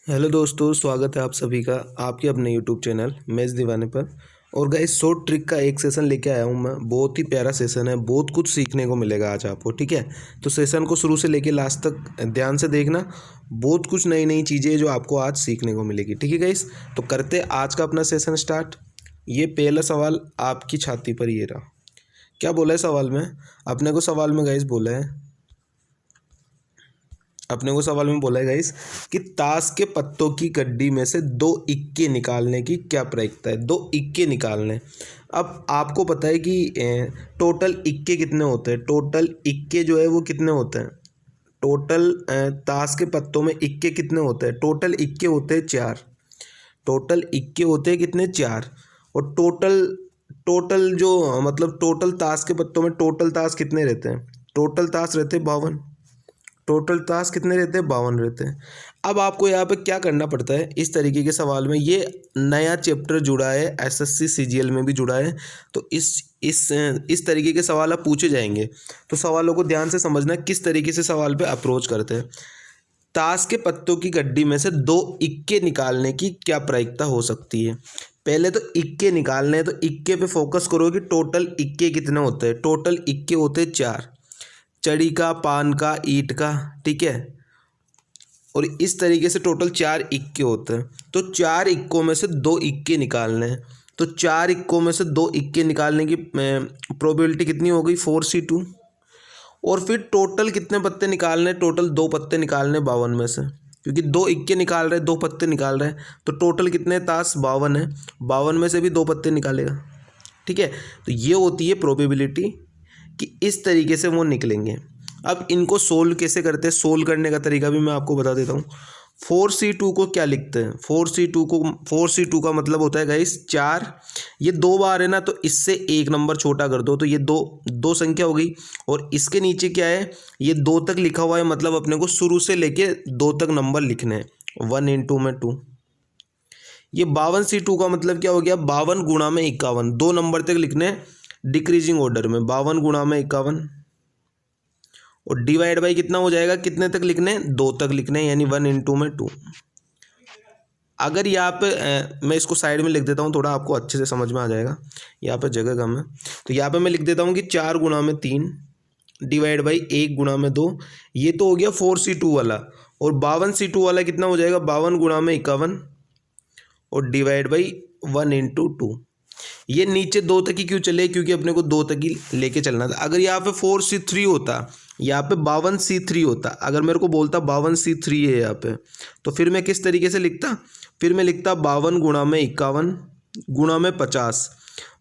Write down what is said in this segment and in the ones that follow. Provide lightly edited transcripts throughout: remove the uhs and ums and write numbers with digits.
Hello दोस्तों, स्वागत है आप सभी का आपके अपने यूट्यूब चैनल मैच दीवाने पर। और गाइस शॉर्ट ट्रिक का एक सेशन लेके आया हूँ मैं। बहुत ही प्यारा सेशन है, बहुत कुछ सीखने को मिलेगा आज आपको। ठीक है, तो सेशन को शुरू से लेके लास्ट तक ध्यान से देखना। बहुत कुछ नई नई चीज़ें जो आपको आज सीखने को मिलेगी। ठीक है गाइस, तो करते आज का अपना सेशन स्टार्ट। ये पहला सवाल आपकी छाती पर ये रहा। क्या बोला है सवाल में? अपने को सवाल में गाइस बोला है, अपने को सवाल में बोला है गाइस कि ताश के पत्तों की गड्डी में से दो इक्के निकालने की क्या प्रक्रिया है। दो इक्के निकालने। अब आपको पता है कि टोटल इक्के कितने होते हैं। टोटल इक्के जो है वो कितने होते हैं। टोटल ताश के पत्तों में इक्के कितने होते हैं। टोटल इक्के होते हैं 4। टोटल इक्के होते हैं कितने, 4। और टोटल टोटल जो मतलब टोटल ताश के पत्तों में टोटल ताश कितने रहते हैं। टोटल ताश रहते हैं 52। टोटल टास्क कितने रहते हैं, 52 रहते हैं। अब आपको यहाँ पे क्या करना पड़ता है इस तरीके के सवाल में। ये नया चैप्टर जुड़ा है, एसएससी सीजीएल में भी जुड़ा है। तो इस तरीके के सवाल अब पूछे जाएंगे। तो सवालों को ध्यान से समझना किस तरीके से सवाल पे अप्रोच करते हैं। ताश के पत्तों की गड्डी में से दो इक्के निकालने की क्या प्रायिकता हो सकती है। पहले तो इक्के निकालने हैं, तो इक्के पे फोकस करो कि टोटल इक्के कितने होते हैं। टोटल इक्के होते हैं 4। चड़ी का, पान का, ईंट का। ठीक है, और इस तरीके से टोटल 4 इक्के होते हैं। तो 4 इक्कों में से दो इक्के निकालने हैं। तो 4 इक्कों में से दो इक्के निकालने की प्रोबेबिलिटी कितनी हो गई, 4c2। और फिर टोटल कितने पत्ते निकालने, टोटल 2 पत्ते निकालने 52 में से। क्योंकि दो इक्के निकाल रहे हैं, 2 पत्ते निकाल रहे हैं, तो टोटल कितने ताश 52 है। 52 में से भी 2 पत्ते निकालेगा। ठीक है, तो ये होती है प्रोबेबिलिटी कि इस तरीके से वो निकलेंगे। अब इनको सोल्व कैसे करते हैं, सोल्व करने का तरीका भी मैं आपको बता देता हूँ। 4c2 को क्या लिखते हैं, 4c2 का मतलब होता है गाइस 4। ये 2 बार है ना, तो इससे एक नंबर छोटा कर दो, तो ये दो संख्या हो गई। और इसके नीचे क्या है, ये 2 तक लिखा हुआ है, मतलब अपने को शुरू से लेके 2 तक नंबर लिखने हैं। 1 × में 2। ये 52c2 का मतलब क्या हो गया, 52 गुणा में 51। 2 नंबर तक लिखने हैं डिक्रीजिंग ऑर्डर में। 52 गुणा में 51 और डिवाइड बाई कितना हो जाएगा, कितने तक लिखने, 2 तक लिखने, यानी 1 × में 2। अगर यहाँ पे मैं इसको साइड में लिख देता हूँ, थोड़ा आपको अच्छे से समझ में आ जाएगा। यहाँ पे जगह कम है, तो यहाँ पे मैं लिख देता हूँ कि 4 गुणा में 3 डिवाइड बाई 1 गुणा में 2। ये तो हो गया 4c2 वाला। और 52c2 वाला कितना हो जाएगा, 52 गुणा में 51 और डिवाइड बाई 1 × 2। ये नीचे 2 तक ही क्यों चले, क्योंकि अपने को 2 तक ही लेके चलना था। अगर यहाँ पे 4c3 होता, यहाँ पे 52c3 होता, अगर मेरे को बोलता 52c3 है यहाँ पे, तो फिर मैं किस तरीके से लिखता, फिर मैं लिखता 52 गुणा में 51 गुणा में 50।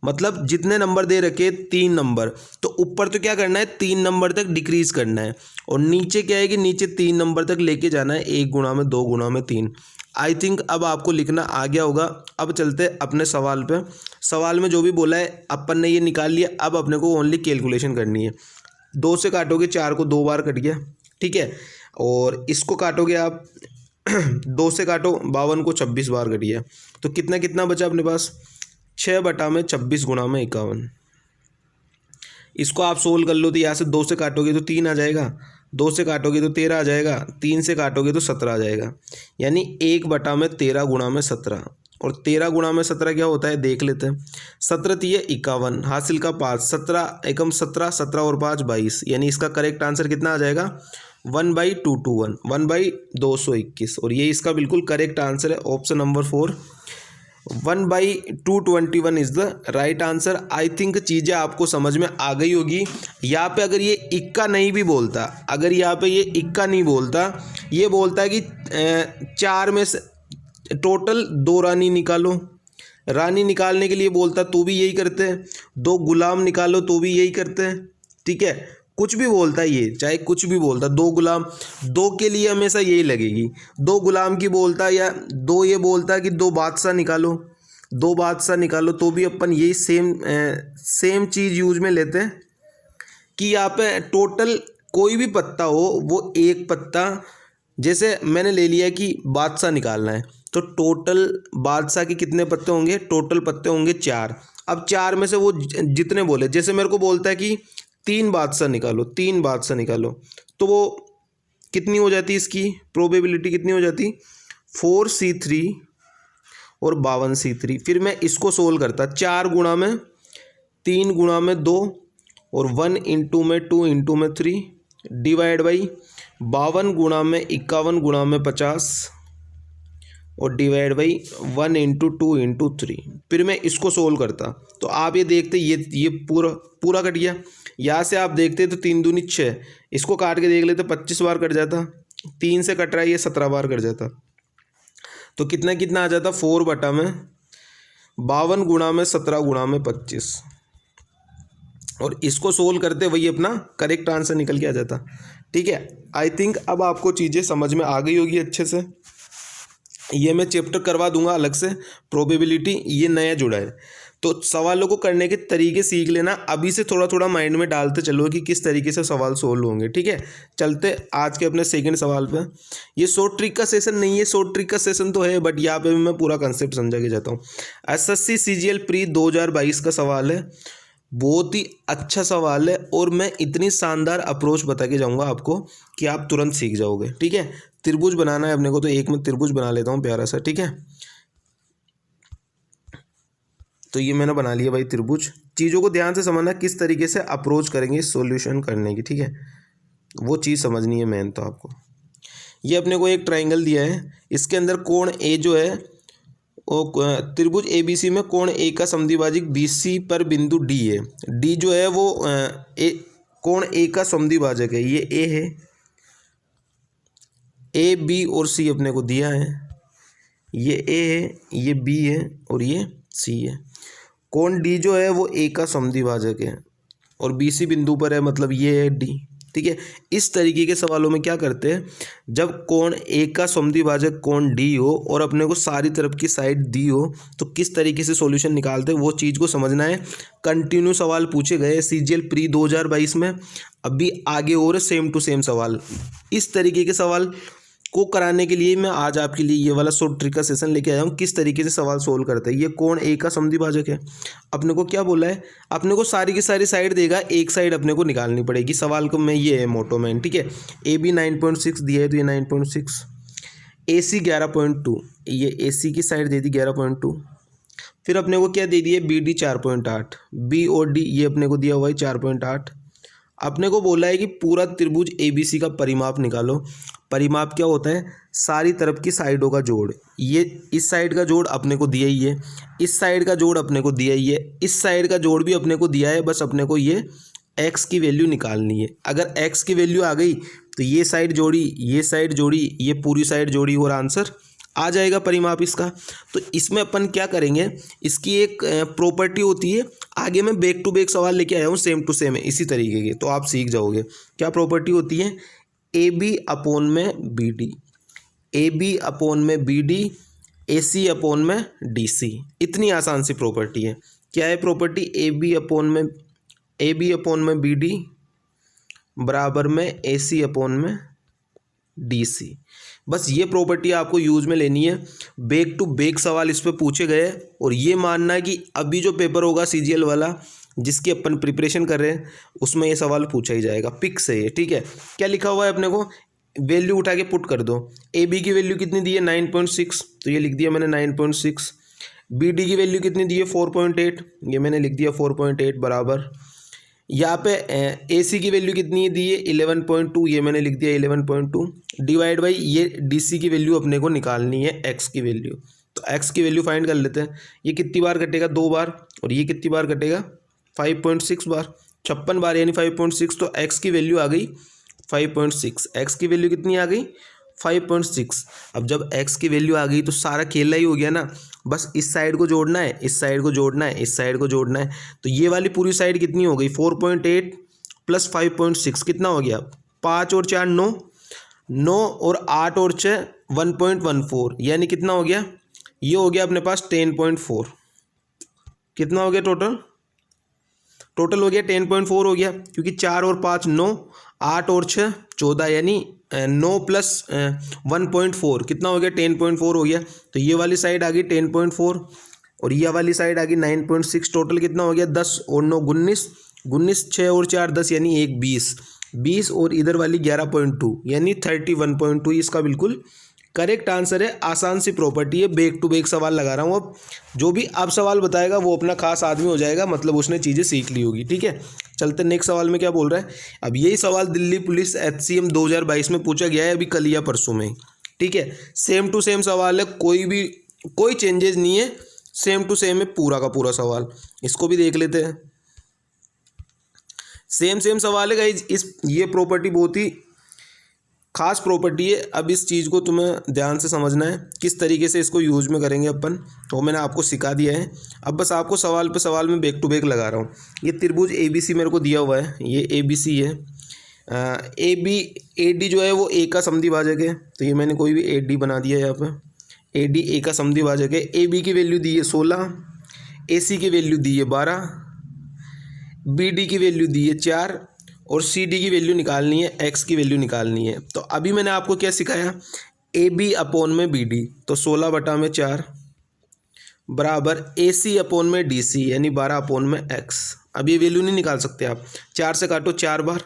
मतलब जितने नंबर दे रखे 3 नंबर, तो ऊपर तो क्या करना है, 3 नंबर तक डिक्रीज करना है। और नीचे क्या है कि नीचे 3 नंबर तक लेके जाना है, 1 गुणा में 2 गुणा में 3। आई थिंक अब आपको लिखना आ गया होगा। अब चलते अपने सवाल पे। सवाल में जो भी बोला है अपन ने ये निकाल लिया। अब अपने को ओनली कैलकुलेशन करनी है। 2 से काटोगे 4 को 2 बार कट गया। ठीक है, और इसको काटोगे आप 2 से काटो 52 को 26 बार कट गया। तो कितना कितना बचा अपने पास, 6/26 गुणा में 51। इसको आप सोल्व कर लो, तो यहाँ से 2 से काटोगे तो 3 आ जाएगा, 2 से काटोगे तो 13 आ जाएगा, 3 से काटोगे तो 17 आ जाएगा। यानी 1/13 गुणा में 17। और 13 गुणा में 17 क्या होता है, देख लेते हैं। 17 × 51 हासिल का 5, 17 एकम 17, 17 और 5 22। यानी इसका करेक्ट आंसर कितना आ जाएगा, 1/221, 1/221। और ये इसका बिल्कुल करेक्ट आंसर है, option number 4, 1/221 is the right answer. I think चीज़ें आपको समझ में आ गई होगी। यहाँ पे अगर ये इक्का नहीं भी बोलता, अगर यहाँ पे ये इक्का नहीं बोलता, ये बोलता है कि 4 में से टोटल 2 रानी निकालो। रानी निकालने के लिए बोलता तो भी यही करते हैं। 2 गुलाम निकालो तो भी यही करते हैं। ठीक है, कुछ भी बोलता है ये, चाहे कुछ भी बोलता, 2 गुलाम, 2 के लिए हमेशा यही लगेगी। 2 गुलाम की बोलता, या 2 ये बोलता है कि 2 बादशाह निकालो, 2 बादशाह निकालो, तो भी अपन यही सेम चीज़ यूज में लेते हैं कि यहाँ पे टोटल कोई भी पत्ता हो, वो एक पत्ता, जैसे मैंने ले लिया कि बादशाह निकालना है, तो टोटल बादशाह के कितने पत्ते होंगे, टोटल पत्ते होंगे 4। अब 4 में से वो जितने बोले, जैसे मेरे को बोलता है कि 3 बादशाह निकालो, 3 बादशाह निकालो, तो वो कितनी हो जाती, इसकी प्रोबेबिलिटी कितनी हो जाती, 4c3 और 52c3। फिर मैं इसको सोल्व करता, 4 गुणा में 3 गुणा में 2 और 1 इंटू में 2 इंटू में 3 डिवाइड बाई 52 गुणा में 51 गुणा में 50 और डिवाइड बाई 1 इंटू 2 इंटू 3। फिर मैं इसको सोल्व करता तो आप ये देखते ये पूरा पूरा कट गया। यहाँ से आप देखते तो 3 दूनी 6, इसको काट के देख लेते 25 बार कट जाता, 3 से कट रहा है ये 17 बार कट जाता। तो कितना कितना आ जाता, 4 बटा में 52 गुणा में 17 गुणा में 25 और इसको सोल्व करते वही अपना करेक्ट आंसर निकल के आ जाता। ठीक है, आई थिंक अब आपको चीज़ें समझ में आ गई होगी अच्छे से। ये मैं चैप्टर करवा दूंगा अलग से, प्रोबेबिलिटी ये नया जुड़ा है, तो सवालों को करने के तरीके सीख लेना। अभी से थोड़ा थोड़ा माइंड में डालते चलो कि किस तरीके से सवाल सोल्व होंगे। ठीक है, चलते आज के अपने सेकंड सवाल पे। ये शॉर्ट ट्रिक का सेशन नहीं है, शॉर्ट ट्रिक का सेशन तो है बट यहाँ पे भी मैं पूरा कंसेप्ट समझा के जाता हूँ। एसएससी सीजीएल प्री 2022 का सवाल है, बहुत ही अच्छा सवाल है और मैं इतनी शानदार अप्रोच बता के जाऊँगा आपको कि आप तुरंत सीख जाओगे। ठीक है, त्रिभुज बनाना है अपने को, तो एक मैं त्रिभुज बना लेता हूँ प्यारा सा। ठीक है, तो ये मैंने बना लिया भाई त्रिभुज। चीज़ों को ध्यान से समझना किस तरीके से अप्रोच करेंगे सॉल्यूशन करने की। ठीक है, वो चीज़ समझनी है मेन तो आपको। ये अपने को एक ट्राइंगल दिया है, इसके अंदर कोण ए जो है वो त्रिभुज ABC में कोण ए का समद्विभाजक BC पर बिंदु D है। D जो है वो कोण ए का समद्विभाजक है, ये A है, A B और C अपने को दिया है, ये A है, ये B है और ये C है। कोण D जो है वो A का समद्विभाजक है और BC बिंदु पर है, मतलब ये है D। ठीक है, इस तरीके के सवालों में क्या करते हैं, जब कोण A का समद्विभाजक कोण D हो और अपने को सारी तरफ की साइड दी हो तो किस तरीके से सॉल्यूशन निकालते हैं वो चीज़ को समझना है। कंटिन्यू सवाल पूछे गए सीजीएल प्री 2022 में, अभी आगे और सेम टू सेम सवाल। इस तरीके के सवाल को कराने के लिए मैं आज आपके लिए ये वाला शॉर्ट ट्रिक का सेशन लेके आया हूँ, किस तरीके से सवाल सोल्व करते हैं। ये कोण ए का समद्विभाजक है, अपने को क्या बोला है, अपने को सारी की सारी साइड देगा, एक साइड अपने को निकालनी पड़ेगी। सवाल को मैं ये है मोटो मैन। ठीक है, ए बी 9.6 दिया है तो ये 9.6, AC 11.2, ये AC की साइड दे दी 11.2। फिर अपने को क्या दे दिया, BD 4.8, B और D ये अपने को दिया हुआ है 4.8। अपने को बोला है कि पूरा त्रिभुज ABC का परिमाप निकालो। परिमाप क्या होता है, सारी तरफ की साइडों का जोड़। ये इस साइड का जोड़ अपने को दिया ही है, इस साइड का जोड़ अपने को दिया ही है, इस साइड का जोड़ भी अपने को दिया है, बस अपने को ये x की वैल्यू निकालनी है। अगर x की वैल्यू आ गई तो ये साइड जोड़ी, ये साइड जोड़ी, ये पूरी साइड जोड़ी और आंसर आ जाएगा परिमाप इसका। तो इसमें अपन क्या करेंगे, इसकी एक प्रॉपर्टी होती है, आगे मैं बैक टू बैक सवाल लेके आया हूँ, सेम टू सेम है इसी तरीके के, तो आप सीख जाओगे। क्या प्रॉपर्टी होती है, AB अपॉन में BD, AB अपॉन में BD, AC अपॉन में DC। इतनी आसान सी प्रॉपर्टी है। क्या है प्रॉपर्टी, AB अपॉन में BD बराबर में AC अपॉन में DC। बस ये प्रॉपर्टी आपको यूज में लेनी है। बैक टू बैक सवाल इस पे पूछे गए और ये मानना है कि अभी जो पेपर होगा सीजीएल वाला जिसकी अपन प्रिपरेशन कर रहे हैं उसमें ये सवाल पूछा ही जाएगा, पिक्स है ये। ठीक है, क्या लिखा हुआ है अपने को, वैल्यू उठा के पुट कर दो। AB की वैल्यू कितनी दी है 9.6, तो ये लिख दिया मैंने 9.6। BD की वैल्यू कितनी दी है 4.8, ये मैंने लिख दिया 4.8 बराबर। यहाँ पे AC की वैल्यू कितनी दी है 11.2, ये मैंने लिख दिया 11.2 डिवाइड बाई ये DC की वैल्यू अपने को निकालनी है x की वैल्यू। तो x की वैल्यू फाइंड कर लेते हैं। ये कितनी बार कटेगा 2 बार और ये कितनी बार कटेगा 5.6 बार, 56 बार यानी 5.6। तो x की वैल्यू आ गई 5.6, x की वैल्यू कितनी आ गई 5.6। अब जब x की वैल्यू आ गई तो सारा खेला ही हो गया ना, बस इस साइड को जोड़ना है, इस साइड को जोड़ना है, इस साइड को जोड़ना है। तो ये वाली पूरी साइड कितनी हो गई 4.8 प्लस 5.6 कितना हो गया, 5 और 4 9, 9 और 8 और 6 1.14 यानी कितना हो गया, ये हो गया अपने पास 10.4। कितना हो गया टोटल हो गया 10.4 हो गया, क्योंकि 4 और 5 9, 8 और 6 14 यानी 9 प्लस 1.4 कितना हो गया 10.4 हो गया। तो ये वाली साइड आ गई 10.4 और ये वाली साइड आ गई 9.6। टोटल कितना हो गया 10 और 9 19, 19 6 और 4 10 यानी 1 20 और इधर वाली 11.2 यानी 31.2 इसका बिल्कुल करेक्ट आंसर है आसान सी प्रॉपर्टी है। बैक टू बैक सवाल लगा रहा हूँ। अब जो भी अब सवाल बताएगा वो अपना खास आदमी हो जाएगा, मतलब उसने चीज़ें सीख ली होगी। ठीक है, चलते नेक्स्ट सवाल में क्या बोल रहा है। अब यही सवाल दिल्ली पुलिस HCM 2022 में पूछा गया है, अभी कल या परसों में। ठीक है, सेम टू सेम सवाल है, कोई चेंजेस नहीं है, सेम टू सेम है पूरा का पूरा सवाल। इसको भी देख लेते हैं। सेम सवाल है गाइस। ये प्रॉपर्टी बहुत ही खास प्रॉपर्टी है। अब इस चीज़ को तुम्हें ध्यान से समझना है, किस तरीके से इसको यूज में करेंगे अपन, तो मैंने आपको सिखा दिया है। अब बस आपको सवाल पे सवाल में बैक टू बैक लगा रहा हूँ। ये त्रिभुज ABC मेरे को दिया हुआ है, ये ABC है। AD जो है वो A का समद्विभाजक है, तो ये मैंने कोई भी AD बना दिया है यहाँ पे। AD A का समद्विभाजक है। AB की वैल्यू दी है 16, AC की वैल्यू दी है 12, BD की वैल्यू दी है 4 और CD की वैल्यू निकालनी है, X की वैल्यू निकालनी है। तो अभी मैंने आपको क्या सिखाया, AB अपॉन में BD, तो 16/4 बराबर AC अपॉन में DC यानी 12 अपॉन में X। अब ये वैल्यू नहीं निकाल सकते आप, 4 से काटो 4 बार,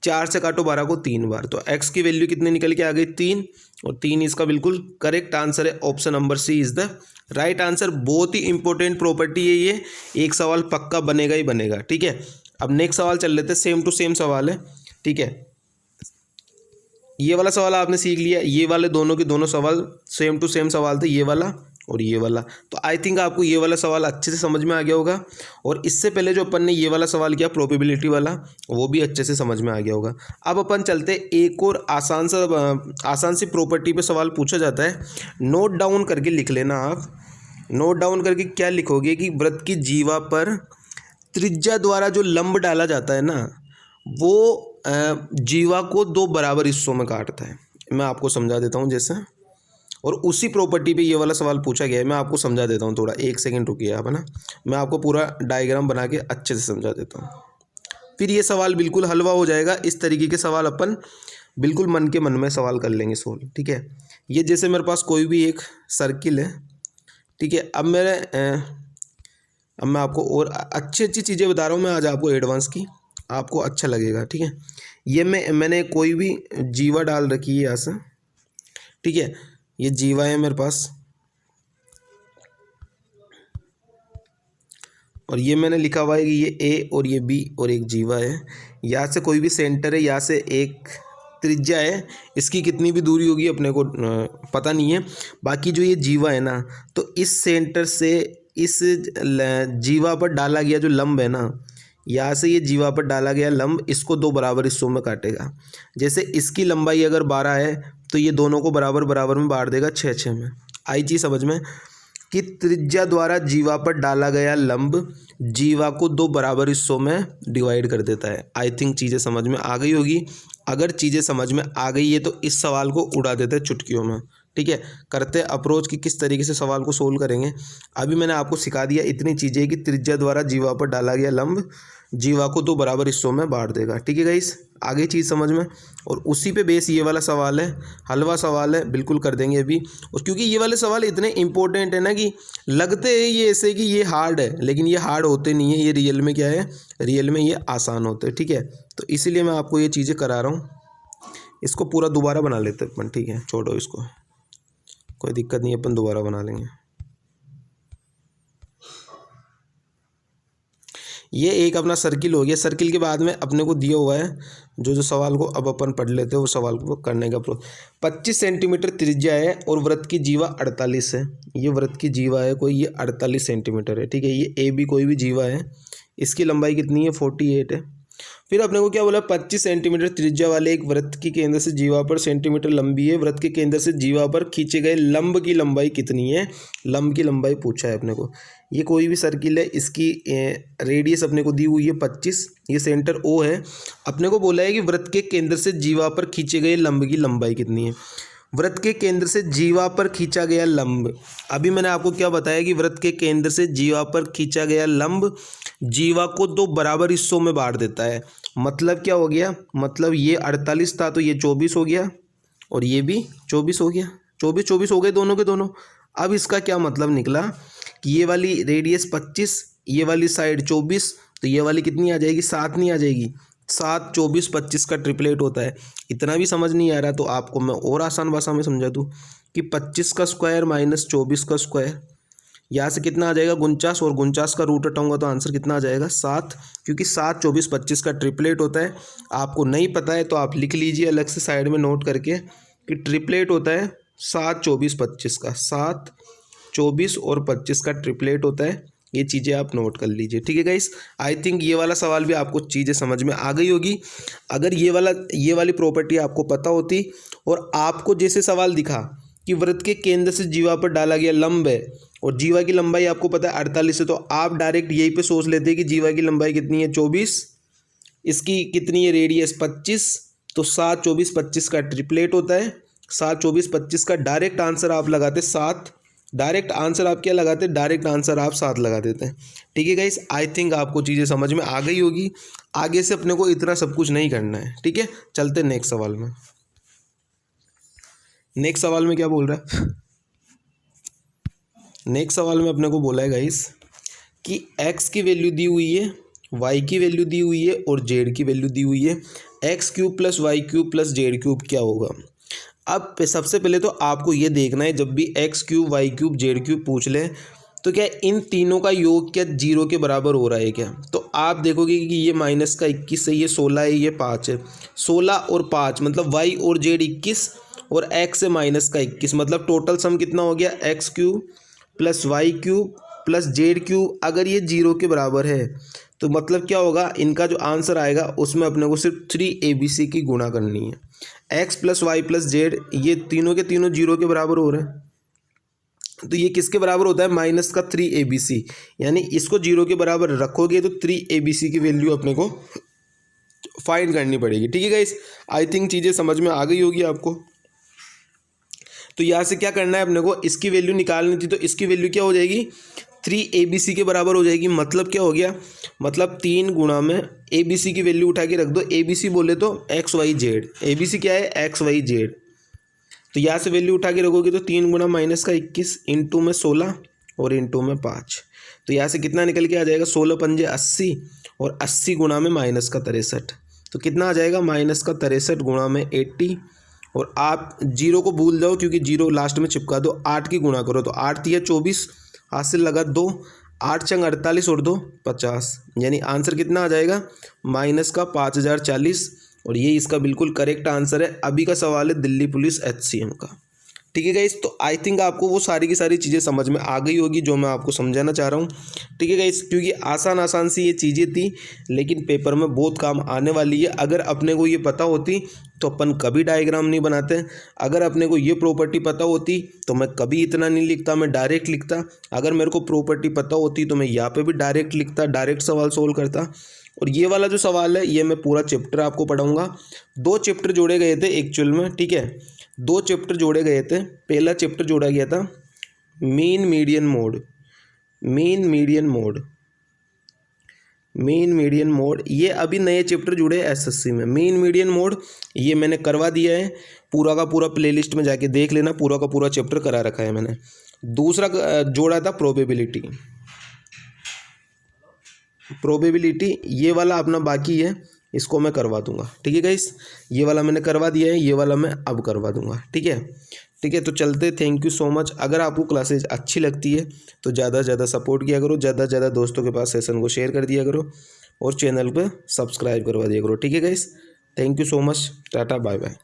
4 से काटो 12 को 3 बार, तो X की वैल्यू कितनी निकल के आ गई 3, और 3 इसका बिल्कुल करेक्ट आंसर है। Option number C is the right answer. बहुत ही इंपॉर्टेंट प्रॉपर्टी है ये, एक सवाल पक्का बनेगा ही बनेगा। ठीक है, अब नेक्स्ट सवाल चल लेते हैं। सेम टू सेम सवाल है। ठीक है, ये वाला सवाल आपने सीख लिया, ये वाले दोनों के दोनों सवाल सेम टू सेम सवाल थे, ये वाला और ये वाला। तो आई थिंक आपको ये वाला सवाल अच्छे से समझ में आ गया होगा, और इससे पहले जो अपन ने ये वाला सवाल किया प्रोबेबिलिटी वाला, वो भी अच्छे से समझ में आ गया होगा। अब अपन चलते एक और आसान सी प्रॉपर्टी पे सवाल पूछा जाता है। नोट डाउन करके लिख लेना आप। नोट डाउन करके क्या लिखोगे कि वृत्त की जीवा पर त्रिज्या द्वारा जो लंब डाला जाता है ना, वो जीवा को 2 बराबर हिस्सों में काटता है। मैं आपको समझा देता हूँ जैसे, और उसी प्रॉपर्टी पे ये वाला सवाल पूछा गया है। मैं आपको समझा देता हूँ, थोड़ा 1 सेकंड रुकिए आप, है ना। मैं आपको पूरा डायग्राम बना के अच्छे से समझा देता हूँ, फिर ये सवाल बिल्कुल हलवा हो जाएगा। इस तरीके के सवाल अपन बिल्कुल मन के मन में सवाल कर लेंगे सोल्व। ठीक है, ये जैसे मेरे पास कोई भी एक सर्किल है। ठीक है, अब मैं आपको और अच्छी चीज़ें बता रहा हूँ मैं आज आपको एडवांस की, आपको अच्छा लगेगा। ठीक है, ये मैंने कोई भी जीवा डाल रखी है यहाँ से। ठीक है, ये जीवा है मेरे पास, और ये मैंने लिखा हुआ है कि ये A और ये B और एक जीवा है। यहाँ से कोई भी सेंटर है, यहाँ से एक त्रिज्या है, इसकी कितनी भी दूरी होगी अपने को पता नहीं है। बाकी जो ये जीवा है ना, तो इस सेंटर से इस जीवा पर डाला गया जो लंब है ना, यहाँ से ये जीवा पर डाला गया लंब इसको 2 बराबर हिस्सों में काटेगा। जैसे इसकी लंबाई अगर 12 है, तो ये दोनों को बराबर बराबर में बांट देगा 6-6 में। आई चीज़ समझ में कि त्रिज्या द्वारा जीवा पर डाला गया लंब जीवा को 2 बराबर हिस्सों में डिवाइड कर देता है। आई थिंक चीज़ें समझ में आ गई होगी। अगर चीज़ें समझ में आ गई है तो इस सवाल को उड़ा देते हैं चुटकियों में। ठीक है, करते अप्रोच की किस तरीके से सवाल को सोल्व करेंगे। अभी मैंने आपको सिखा दिया इतनी चीज़ें कि त्रिज्या द्वारा जीवा पर डाला गया लंब जीवा को 2 बराबर हिस्सों में बांट देगा। ठीक है गाइस, आगे चीज़ समझ में, और उसी पे बेस ये वाला सवाल है, हलवा सवाल है, बिल्कुल कर देंगे अभी। और क्योंकि ये वाले सवाल इतने इंपॉर्टेंट है ना कि लगते हैं ये ऐसे कि ये हार्ड है, लेकिन ये हार्ड होते नहीं है। ये रियल में क्या है, रियल में ये आसान होते हैं। ठीक है, तो इसीलिए मैं आपको ये चीज़ें करा रहा हूँ। इसको पूरा दोबारा बना लेते हैं अपन। ठीक है, छोड़ो इसको, कोई दिक्कत नहीं, अपन दोबारा बना लेंगे। ये एक अपना सर्किल हो गया। सर्किल के बाद में अपने को दिया हुआ है जो सवाल को अब अपन पढ़ लेते हैं, वो सवाल को करने का 25 सेंटीमीटर त्रिज्या है और वृत्त की जीवा 48 है। ये वृत्त की जीवा है कोई, ये 48 सेंटीमीटर है। ठीक है, ये AB कोई भी जीवा है, इसकी लंबाई कितनी है 48 है। फिर अपने को क्या बोला, 25 सेंटीमीटर त्रिज्या वाले एक वृत्त की केंद्र से जीवा पर सेंटीमीटर लंबी है। वृत्त के केंद्र से जीवा पर खींचे गए लंब की लंबाई कितनी है, लंब की लंबाई पूछा है अपने को। ये कोई भी सर्किल है, इसकी रेडियस अपने को दी हुई है 25, ये सेंटर O है। अपने को बोला है कि वृत्त के केंद्र से जीवा पर खींचे गए लंब की लंबाई कितनी है। वृत्त के केंद्र से जीवा पर खींचा गया लंब, अभी मैंने आपको क्या बताया कि वृत्त के केंद्र से जीवा पर खींचा गया लंब जीवा को 2 बराबर हिस्सों में बांट देता है। मतलब क्या हो गया, मतलब ये 48 था तो ये 24 हो गया, और ये भी 24 हो गया। 24 हो गए दोनों के दोनों। अब इसका क्या मतलब निकला कि ये वाली रेडियस 25, ये वाली साइड 24, तो ये वाली कितनी आ जाएगी 7 नहीं आ जाएगी। 7, 24, 25 का ट्रिपलेट होता है। इतना भी समझ नहीं आ रहा तो आपको मैं और आसान भाषा में समझा दूँ कि 25 का स्क्वायर माइनस 24 का स्क्वायर, यहाँ से कितना आ जाएगा 49, और 49 का रूट हटाऊंगा तो आंसर कितना आ जाएगा 7, क्योंकि 7, 24, 25 का ट्रिपलेट होता है। आपको नहीं पता है तो आप लिख लीजिए अलग से साइड में नोट करके कि ट्रिपलेट होता है 7, 24, 25 का, 7, 24 और 25 का ट्रिपलेट होता है। ये चीज़ें आप नोट कर लीजिए, ठीक है गाइस। आई थिंक ये वाला सवाल भी आपको चीज़ें समझ में आ गई होगी। अगर ये वाली प्रॉपर्टी आपको पता होती और आपको जैसे सवाल दिखा कि वृत्त के केंद्र से जीवा पर डाला गया लंब है और जीवा की लंबाई आपको पता है 48 है, तो आप डायरेक्ट यही पे सोच लेते हैं कि जीवा की लंबाई कितनी है 24, इसकी कितनी है रेडियस 25, तो 7, 24, 25 का ट्रिपलेट होता है। 7, 24, 25 का डायरेक्ट आंसर आप लगाते 7, डायरेक्ट आंसर आप क्या लगाते, डायरेक्ट आंसर आप 7 लगा देते हैं, ठीक है गाइस। आई थिंक आपको चीज़ें समझ में आ गई होगी। आगे से अपने को इतना सब कुछ नहीं करना है, ठीक है। चलते नेक्स्ट सवाल में। नेक्स्ट सवाल में क्या बोल रहा है, नेक्स्ट सवाल में अपने को बोला है गाइस कि x की वैल्यू दी हुई है, y की वैल्यू दी हुई है और z की वैल्यू दी हुई है। x³ + y³ + z³ क्या होगा। अब सबसे पहले तो आपको ये देखना है, जब भी x³ y³ z³ पूछ ले तो क्या इन तीनों का योग क्या 0 के बराबर हो रहा है क्या। तो आप देखोगे कि ये -21 है, ये 16 है, ये 5 है। 16 और 5 मतलब y और z 21 और x है -21, मतलब टोटल सम कितना हो गया x³ + y³ + z³ अगर ये 0 के बराबर है तो मतलब क्या होगा, इनका जो आंसर आएगा उसमें अपने को सिर्फ 3abc की गुणा करनी है। x + y + z ये तीनों के तीनों 0 के बराबर हो रहे हैं, तो ये किसके बराबर होता है -3abc, यानी इसको 0 के बराबर रखोगे तो 3abc की वैल्यू अपने को फाइंड करनी पड़ेगी, ठीक है गाइस। आई थिंक चीज़ें समझ में आ गई होगी आपको। तो यहाँ से क्या करना है अपने को, इसकी वैल्यू निकालनी थी, तो इसकी वैल्यू क्या हो जाएगी 3abc के बराबर हो जाएगी। मतलब क्या हो गया, मतलब 3 गुणा में abc की वैल्यू उठा के रख दो। abc बोले तो x y z, abc क्या है x y z, तो यहाँ से वैल्यू उठा के रखोगे तो 3 गुणा -21 इंटू में 16 और इंटू में 5, तो यहाँ से कितना निकल के आ जाएगा 16 पंजे 80 और 80 गुणा में -63, तो कितना आ जाएगा -63 गुणा में 80। और आप 0 को भूल जाओ क्योंकि 0 लास्ट में चिपका दो, 8 की गुणा करो तो 8 तिया 24, हासिल लगा 2, 8 चंग 48 और 2 50, यानी आंसर कितना आ जाएगा -5040, और ये इसका बिल्कुल करेक्ट आंसर है। अभी का सवाल है दिल्ली पुलिस HCM का, ठीक है गाइस। तो आई थिंक आपको वो सारी की सारी चीज़ें समझ में आ गई होगी जो मैं आपको समझाना चाह रहा हूँ, ठीक है गाइस, क्योंकि आसान सी ये चीज़ें थी लेकिन पेपर में बहुत काम आने वाली है। अगर अपने को ये पता होती तो अपन कभी डायग्राम नहीं बनाते, अगर अपने को ये प्रॉपर्टी पता होती तो मैं कभी इतना नहीं लिखता, मैं डायरेक्ट लिखता। अगर मेरे को प्रॉपर्टी पता होती तो मैं यहाँ पे भी डायरेक्ट लिखता, डायरेक्ट सवाल सोल्व करता। और ये वाला जो सवाल है ये मैं पूरा चैप्टर आपको पढ़ाऊँगा। 2 चैप्टर जोड़े गए थे एक्चुअल में, ठीक है, 2 चैप्टर जोड़े गए थे। पहला चैप्टर जोड़ा गया था mean median mode, mean median mode, ये अभी नए चैप्टर जुड़े SSC में। मीन मीडियन मोड ये मैंने करवा दिया है, पूरा का पूरा प्लेलिस्ट में जाके देख लेना, पूरा का पूरा चैप्टर करा रखा है मैंने। दूसरा जोड़ा था प्रोबेबिलिटी, ये वाला अपना बाकी है, इसको मैं करवा दूंगा, ठीक है गाइस। ये वाला मैंने करवा दिया है, ये वाला मैं अब करवा दूंगा, ठीक है। तो चलते, थैंक यू सो मच। अगर आपको क्लासेज अच्छी लगती है तो ज़्यादा से ज़्यादा सपोर्ट किया करो, ज़्यादा से ज़्यादा दोस्तों के पास सेशन को शेयर कर दिया करो और चैनल पे सब्सक्राइब करवा दिया करो, ठीक है guys. Thank you so much, tata bye bye.